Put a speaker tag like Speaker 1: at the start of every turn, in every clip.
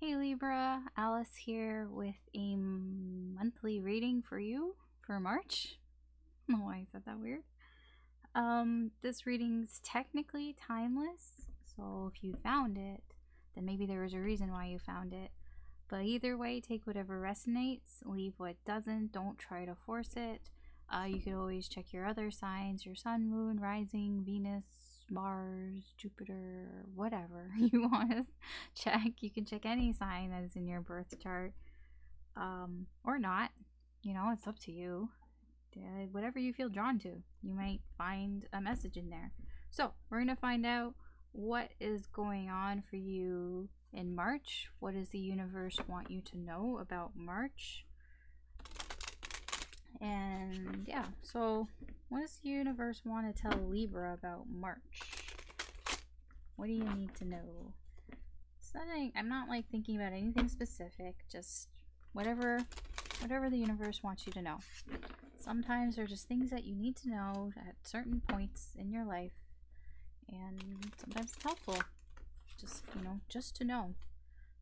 Speaker 1: Hey Libra, Alice here with a monthly reading for you for March. I don't know why I said that weird. This reading's technically timeless, so if you found it, then maybe there was a reason why you found it. But either way, take whatever resonates, leave what doesn't, don't try to force it. You could always check your other signs, your sun, moon, rising, Venus, Mars, Jupiter, whatever you want to check. You can check any sign that is in your birth chart, or not. You know, it's up to you. Whatever you feel drawn to, you might find a message in there. So, we're going to find out what is going on for you in March. What does the universe want you to know about March? And yeah, so what does the universe want to tell Libra about March? What do you need to know? It's nothing, I'm not like thinking about anything specific, just whatever the universe wants you to know. Sometimes there are just things that you need to know at certain points in your life, and sometimes it's helpful just, just to know.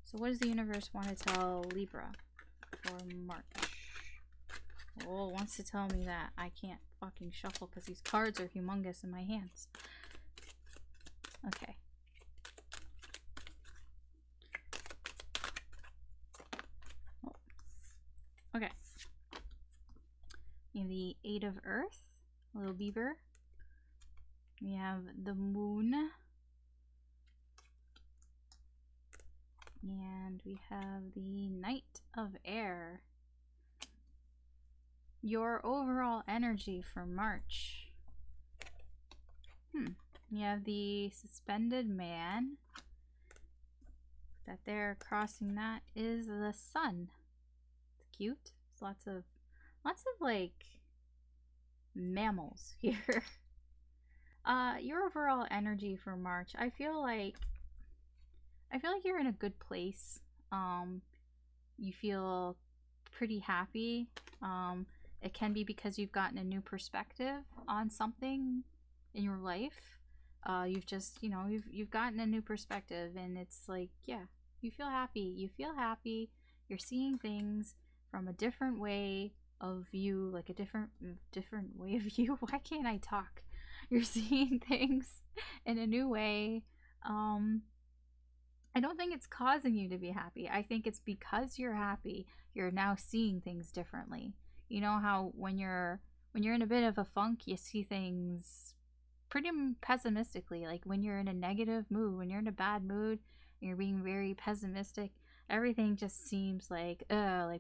Speaker 1: So what does the universe want to tell Libra for March? Well, it wants to tell me that I can't fucking shuffle because these cards are humongous in my hands. Okay. Oh. Okay. We have the Eight of Earth, little beaver. We have the Moon. And we have the Knight of Air. Your overall energy for March. You have the Suspended Man. That there crossing that is the Sun. It's cute. There's lots of like mammals here. Your overall energy for March. I feel like you're in a good place. You feel pretty happy. It can be because you've gotten a new perspective on something in your life. You've just, you've gotten a new perspective, and it's like, yeah, you feel happy. You're seeing things from a different way of view, like a different way of view. Why can't I talk? You're seeing things in a new way. I don't think it's causing you to be happy. I think it's because you're happy, you're now seeing things differently. You know how when you're in a bit of a funk, you see things pretty pessimistically. Like when you're in a negative mood, when you're in a bad mood, and you're being very pessimistic, everything just seems like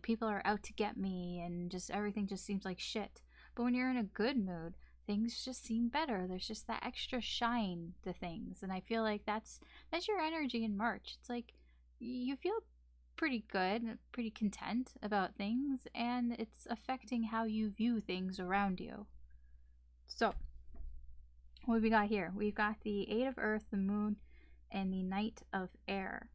Speaker 1: people are out to get me, and just everything just seems like shit. But when you're in a good mood, things just seem better. There's just that extra shine to things, and I feel like that's your energy in March. It's like you feel pretty good, pretty content about things, and it's affecting how you view things around you. So, what have we got here? We've got the Eight of Earth, the Moon, and the Knight of Air.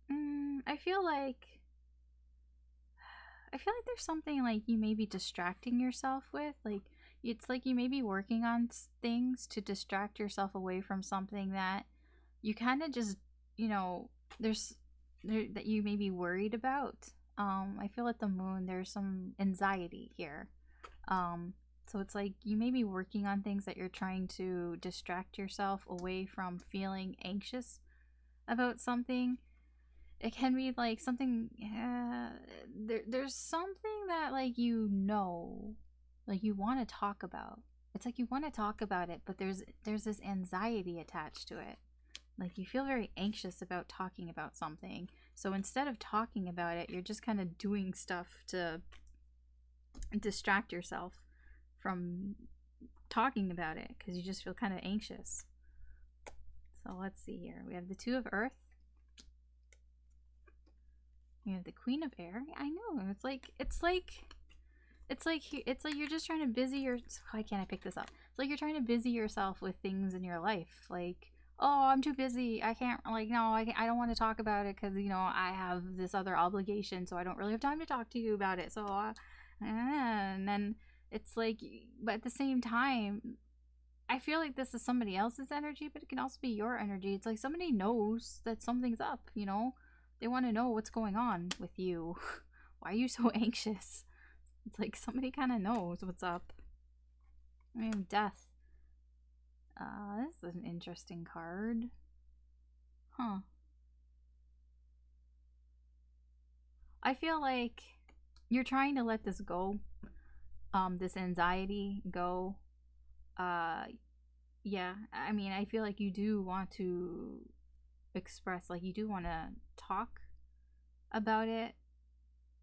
Speaker 1: I feel like there's something like you may be distracting yourself with. Like, it's like you may be working on things to distract yourself away from something that you kind of just, that you may be worried about. I feel at the Moon there's some anxiety here. So it's like you may be working on things that you're trying to distract yourself away from feeling anxious about something. It can be like something, there's something that like like you want to talk about. It's like you want to talk about it, but there's this anxiety attached to it. Like you feel very anxious about talking about something. So instead of talking about it, you're just kind of doing stuff to distract yourself from talking about it because you just feel kind of anxious. So let's see here. We have the Two of Earth. We have the Queen of Air. I know. It's like you're just trying to busy your. Why can't I pick this up? It's like you're trying to busy yourself with things in your life. Like, oh, I'm too busy. I can't. Like, no, I don't want to talk about it because I have this other obligation, so I don't really have time to talk to you about it. So, and then it's like, but at the same time, I feel like this is somebody else's energy, but it can also be your energy. It's like somebody knows that something's up, you know? They want to know what's going on with you. Why are you so anxious? It's like somebody kind of knows what's up. I mean, death. This is an interesting card. Huh. I feel like you're trying to let this go. This anxiety go. Yeah, I mean, I feel like you do want to express, like, you do want to talk about it,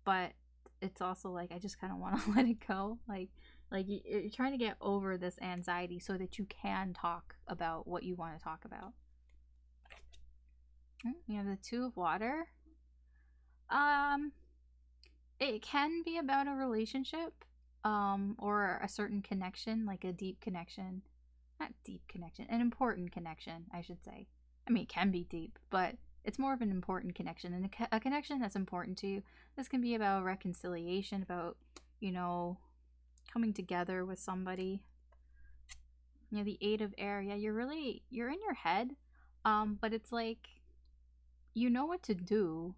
Speaker 1: but it's also like, I just kind of want to let it go. Like you're trying to get over this anxiety so that you can talk about what you want to talk about. You know, the Two of Water. It can be about a relationship, or a certain connection, like a deep connection. Not deep connection, an important connection, I should say. I mean, it can be deep, but it's more of an important connection, and a connection that's important to you. This can be about reconciliation, about, you know, coming together with somebody. You know, the Eight of Air. Yeah, you're in your head, but it's like you know what to do,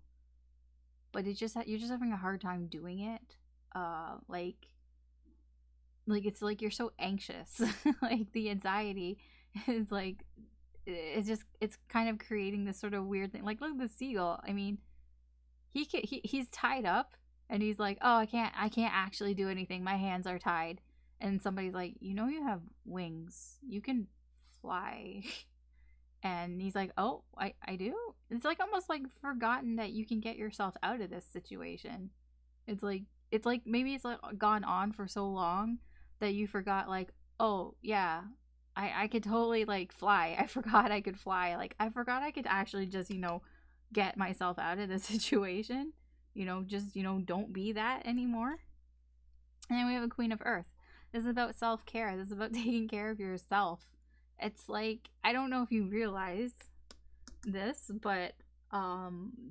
Speaker 1: but it's just that you're just having a hard time doing it. Like it's like you're so anxious. Like the anxiety is like, it's kind of creating this sort of weird thing. Like, look at the seagull. I mean, he's tied up, and he's like, oh, I can't actually do anything, my hands are tied. And somebody's like, you know, you have wings, you can fly. And he's like, oh, I do. It's like almost like forgotten that you can get yourself out of this situation. It's like maybe it's like gone on for so long that you forgot, like, oh yeah, I could totally like fly. I forgot I could fly. Like, I forgot I could actually just, you know, get myself out of this situation. You know, just, you know, don't be that anymore. And then we have a Queen of Earth. This is about self-care. This is about taking care of yourself. It's like, I don't know if you realize this, but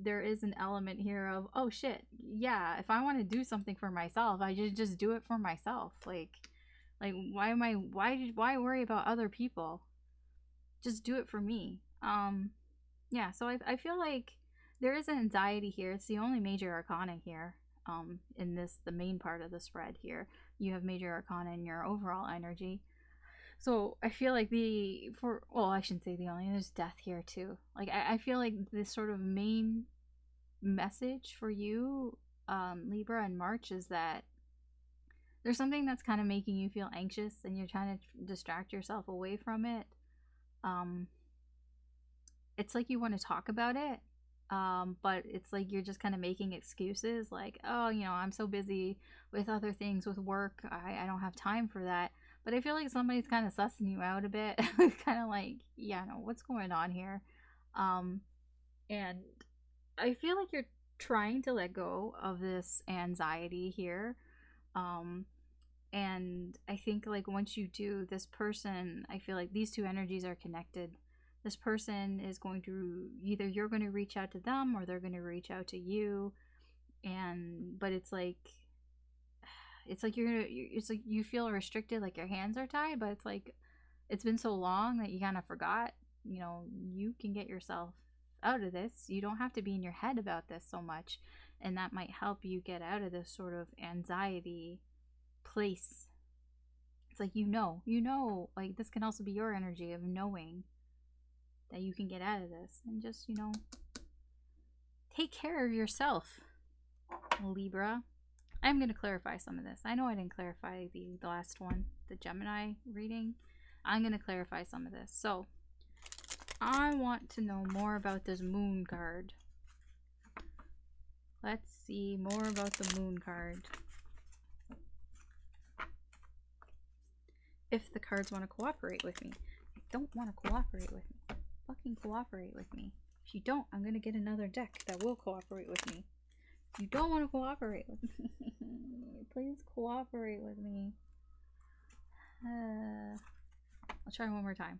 Speaker 1: there is an element here of, oh shit, yeah, if I want to do something for myself, I just do it for myself. Like why worry about other people? Just do it for me. Yeah, so I feel like there is an anxiety here. It's the only major arcana here. In this, the main part of the spread here, you have major arcana in your overall energy. So I feel like I shouldn't say the only, there's death here too. Like, I feel like this sort of main message for you, Libra and March, is that there's something that's kind of making you feel anxious, and you're trying to distract yourself away from it. It's like you want to talk about it, but it's like you're just kind of making excuses, like, oh, you know, I'm so busy with other things, with work, I don't have time for that. But I feel like somebody's kind of sussing you out a bit. Kind of like, yeah, no, what's going on here? And I feel like you're trying to let go of this anxiety here. And I think, like, once you do, this person, I feel like these two energies are connected. This person is going to, either you're going to reach out to them, or they're going to reach out to you. But it's like it's like you feel restricted, like your hands are tied, but it's like it's been so long that you kind of forgot, you know, you can get yourself out of this. You don't have to be in your head about this so much, and that might help you get out of this sort of anxiety place. It's like, you know, like, this can also be your energy of knowing that you can get out of this, and just, you know, take care of yourself, Libra. I'm going to clarify some of this. I know I didn't clarify the last one, the Gemini reading. I'm going to clarify some of this. So, I want to know more about this Moon card. Let's see more about the Moon card. If the cards want to cooperate with me. They don't want to cooperate with me. Fucking cooperate with me. If you don't, I'm going to get another deck that will cooperate with me. You don't want to cooperate with me. Please cooperate with me. I'll try one more time.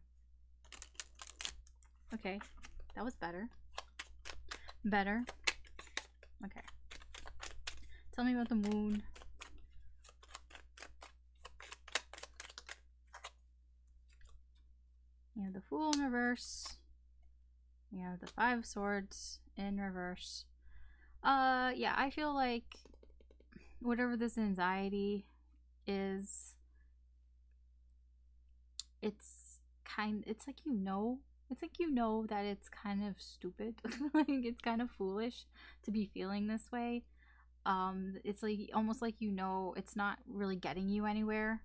Speaker 1: Okay, that was better. Better. Okay. Tell me about the Moon. Fool in reverse. We have the Five of Swords in reverse. Yeah, I feel like whatever this anxiety is, it's like you know that it's kind of stupid. Like it's kind of foolish to be feeling this way. It's like almost like you know it's not really getting you anywhere.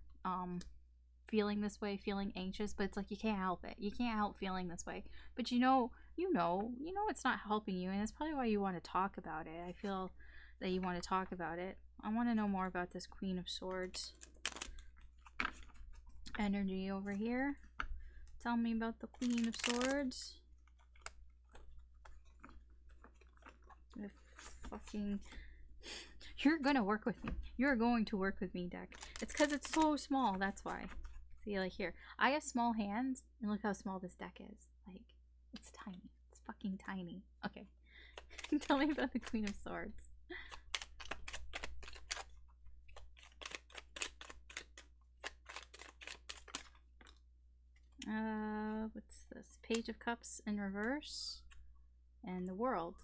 Speaker 1: Feeling this way, feeling anxious, but it's like you can't help it. You can't help feeling this way. But you know it's not helping you, and that's probably why you want to talk about it. I feel that you want to talk about it. I want to know more about this Queen of Swords energy over here. Tell me about the Queen of Swords. The fucking... You're gonna work with me. You're going to work with me, deck. It's because it's so small, that's why. See, like here. I have small hands, and look how small this deck is. Like, it's tiny. It's fucking tiny. Okay. Tell me about the Queen of Swords. What's this? Page of Cups in reverse. And the World.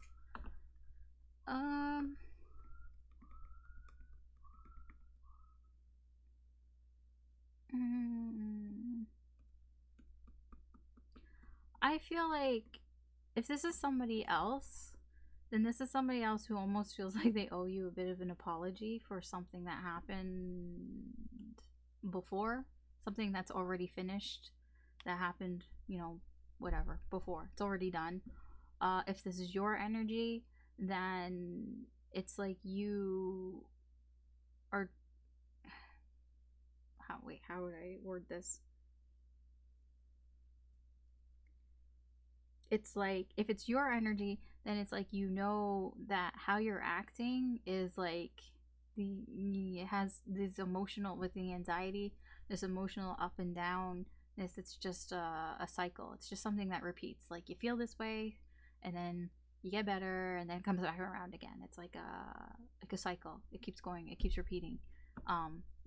Speaker 1: I feel like if this is somebody else, then this is somebody else who almost feels like they owe you a bit of an apology for something that happened before, something that's already finished, that happened, you know, whatever, before. It's already done. If this is your energy, then it's like you are... how would I word this? It's like, if it's your energy, then it's like you know that how you're acting is like it has this emotional, with the anxiety, this emotional up and down. It's just a cycle. It's just something that repeats. Like you feel this way, and then you get better, and then it comes back around again. It's like a cycle. It keeps going. It keeps repeating.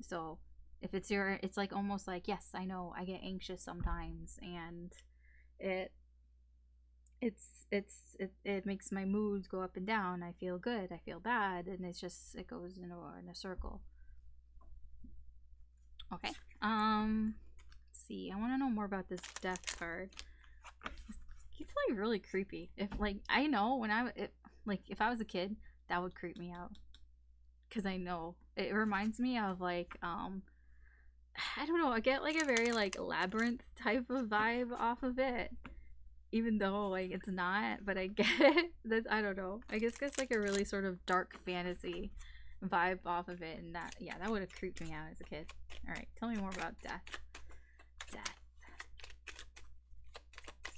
Speaker 1: So if it's it's like almost like, yes, I know I get anxious sometimes, and it makes my moods go up and down. I feel good, I feel bad, and it goes in a circle. Okay. Let's see. I want to know more about this Death card. He's like really creepy. If like I know when if I was a kid, that would creep me out, because I know it reminds me of like I don't know. I get like a very like labyrinth type of vibe off of it. Even though like it's not, but I get that. I don't know. I guess it's like a really sort of dark fantasy vibe off of it, and that would have creeped me out as a kid. All right, tell me more about death.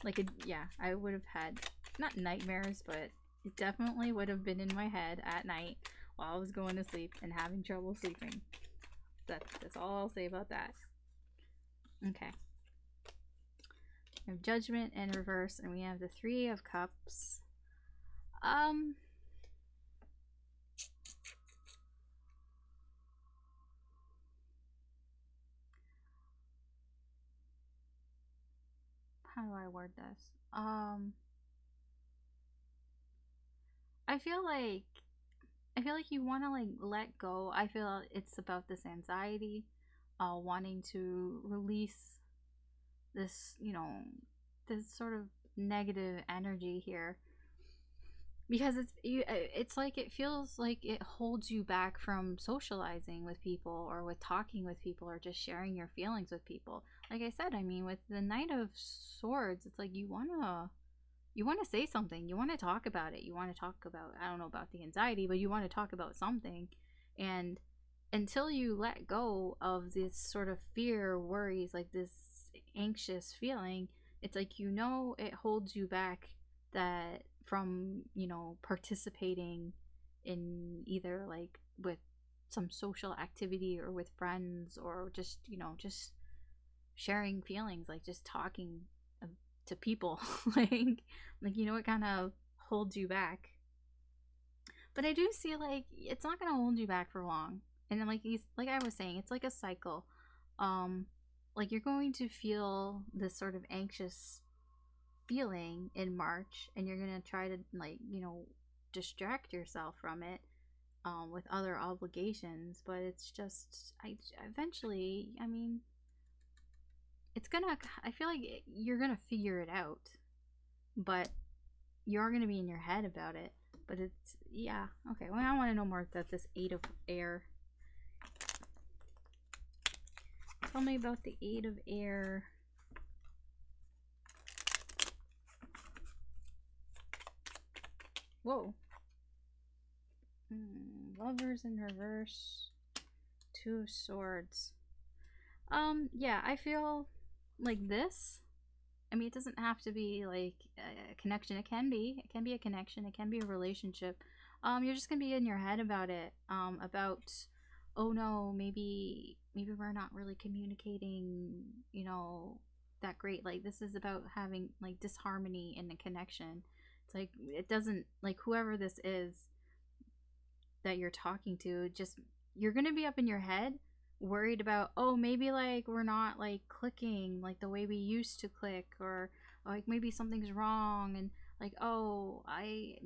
Speaker 1: Like I would have had not nightmares, but it definitely would have been in my head at night while I was going to sleep and having trouble sleeping. That's all I'll say about that. Okay. We have Judgment in reverse, and we have the Three of Cups. How do I word this? I feel like you want to like let go. I feel it's about this anxiety, wanting to release this, this sort of negative energy here, because it's like it feels like it holds you back from socializing with people, or with talking with people, or just sharing your feelings with people. Like I said, I mean, with the Knight of Swords, it's like you want to say something, you want to talk about it, you want to talk about, I don't know about the anxiety, but you want to talk about something. And until you let go of this sort of fear, worries, like this anxious feeling, it's like it holds you back that from participating in either like with some social activity, or with friends, or just just sharing feelings, like just talking to people. like it kind of holds you back. But I do see like it's not gonna hold you back for long. And then like I was saying, it's like a cycle. like you're going to feel this sort of anxious feeling in March, and you're going to try to, like, you know, distract yourself from it with other obligations. But it's just, eventually, I mean, it's gonna, I feel like you're gonna figure it out, but you're gonna be in your head about it. But it's, yeah, okay. Well, I want to know more about this Eight of Air. Tell me about the Eight of Air. Whoa. Lovers in reverse. Two of Swords. Yeah, I feel like this. I mean, it doesn't have to be like a connection. It can be. It can be a connection. It can be a relationship. You're just gonna be in your head about it. About, oh no, maybe we're not really communicating, you know, that great. Like, this is about having like disharmony in the connection. It's like, it doesn't, like, whoever this is that you're talking to, just, you're gonna be up in your head worried about, oh, maybe like we're not like clicking like the way we used to click, or like maybe something's wrong, and like, oh, I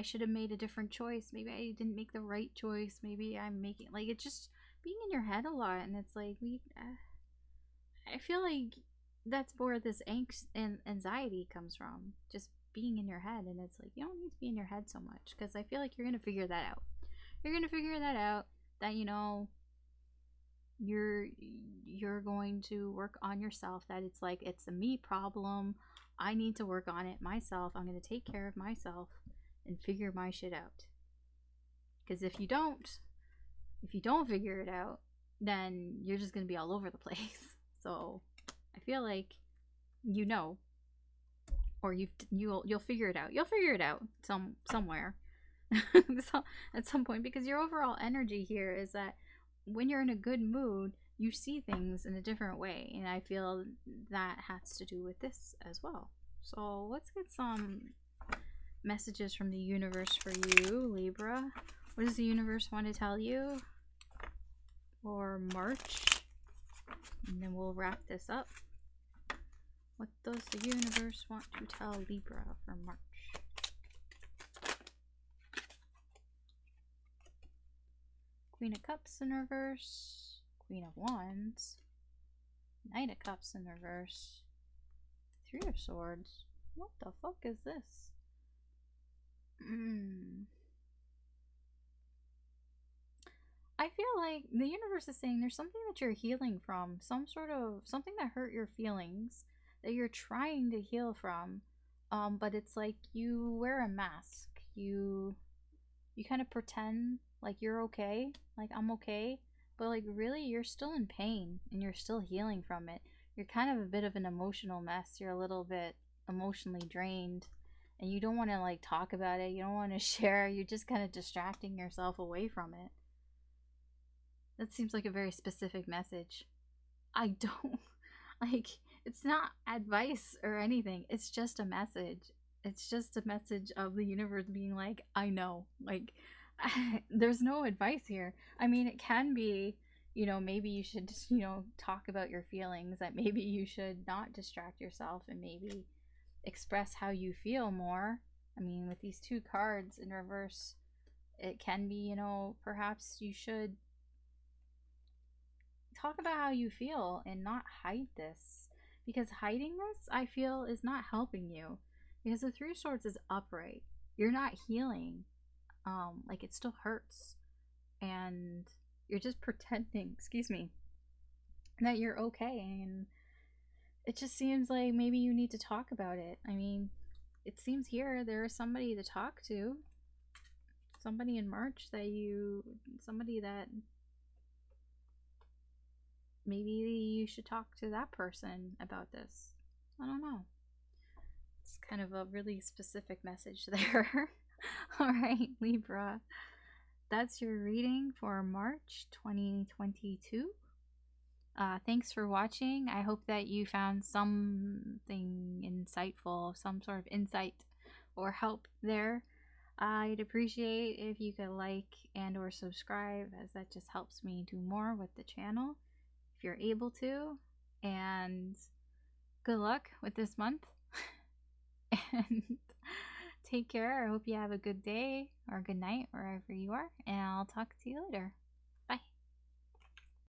Speaker 1: should have made a different choice, maybe I didn't make the right choice, maybe I'm making, like, it's just being in your head a lot. And it's like, I feel like that's where this angst and anxiety comes from, just being in your head. And it's like, you don't need to be in your head so much, because I feel like you're gonna figure that out. You're gonna figure that out, that, you know, you're going to work on yourself, that it's like, it's a me problem, I need to work on it myself, I'm going to take care of myself and figure my shit out. Because if you don't figure it out, then you're just going to be all over the place. So I feel like, you know, or you'll figure it out, somewhere at some point, because your overall energy here is that when you're in a good mood, you see things in a different way. And I feel that has to do with this as well. So let's get some messages from the universe for you, Libra. What does the universe want to tell you for March? And then we'll wrap this up. What does the universe want to tell Libra for March? Queen of Cups in reverse, Queen of Wands, Knight of Cups in reverse, Three of Swords. What the fuck is this? I feel like the universe is saying there's something that you're healing from, some sort of something that hurt your feelings that you're trying to heal from. But it's like you wear a mask. You kind of pretend like you're okay, like I'm okay, but like really you're still in pain and you're still healing from it. You're kind of a bit of an emotional mess. You're a little bit emotionally drained, and you don't want to like talk about it. You don't want to share. You're just kind of distracting yourself away from it. That seems like a very specific message. I don't like, it's not advice or anything. It's just a message. It's just a message of the universe being like, I know, like, there's no advice here. I mean, it can be, you know, maybe you should just, you know, talk about your feelings, that maybe you should not distract yourself and maybe express how you feel more. I mean, with these two cards in reverse, it can be, you know, perhaps you should talk about how you feel and not hide this, because hiding this, I feel, is not helping you, because the Three of Swords is upright. You're not healing. Like, it still hurts, and you're just pretending, excuse me, that you're okay. And it just seems like maybe you need to talk about it. I mean, it seems here there is somebody to talk to, somebody in March somebody that maybe you should talk to that person about this. I don't know. It's kind of a really specific message there. Alright, Libra. That's your reading for March 2022. Thanks for watching. I hope that you found something insightful, some sort of insight or help there. I'd appreciate if you could like and or subscribe, as that just helps me do more with the channel if you're able to. And good luck with this month. And take care. I hope you have a good day or a good night wherever you are. And I'll talk to you later.